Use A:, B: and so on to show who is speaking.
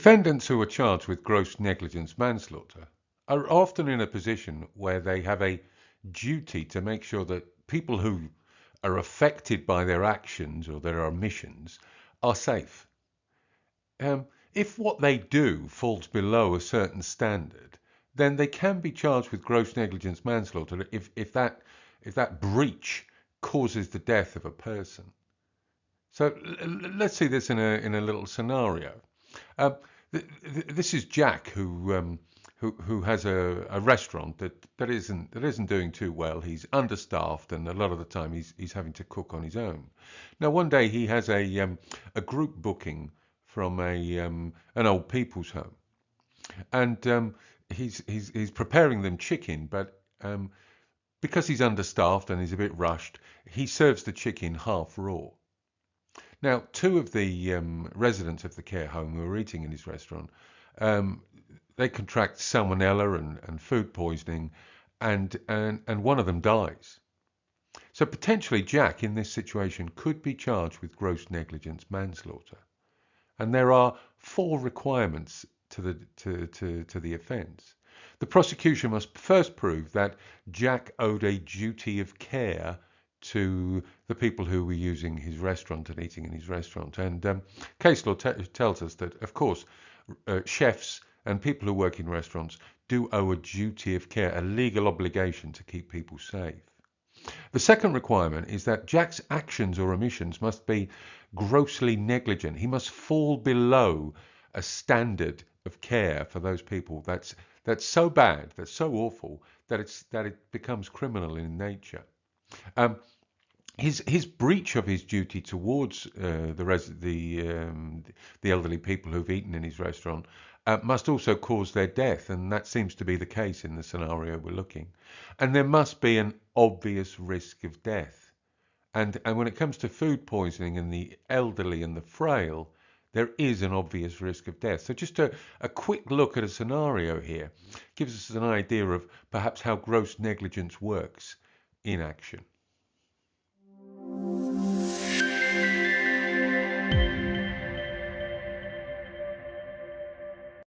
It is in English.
A: Defendants who are charged with gross negligence manslaughter are often in a position where they have a duty to make sure that people who are affected by their actions or their omissions are safe. If what they do falls below a certain standard, then they can be charged with gross negligence manslaughter if that breach causes the death of a person. So let's see this in a little scenario. Um, this is Jack who has a restaurant that isn't doing too well. He's understaffed, and a lot of the time he's having to cook on his own. Now one day he has a group booking from an old people's home, and he's preparing them chicken, but because he's understaffed and he's a bit rushed, he serves the chicken half raw. Now, two of the residents of the care home who are eating in his restaurant, um, they contract salmonella and food poisoning, and one of them dies. So potentially Jack in this situation could be charged with gross negligence manslaughter. And there are four requirements to the offence. The prosecution must first prove that Jack owed a duty of care to the people who were using his restaurant and eating in his restaurant. And case law tells us that, of course, chefs and people who work in restaurants do owe a duty of care, a legal obligation to keep people safe. The second requirement is that Jack's actions or omissions must be grossly negligent. He must fall below a standard of care for those people that's so bad, that's so awful that it becomes criminal in nature. Um, his breach of his duty towards the elderly people who've eaten in his restaurant must also cause their death, and that seems to be the case in the scenario we're looking. And there must be an obvious risk of death. And when it comes to food poisoning and the elderly and the frail, there is an obvious risk of death. So just a quick look at a scenario here gives us an idea of perhaps how gross negligence works in action.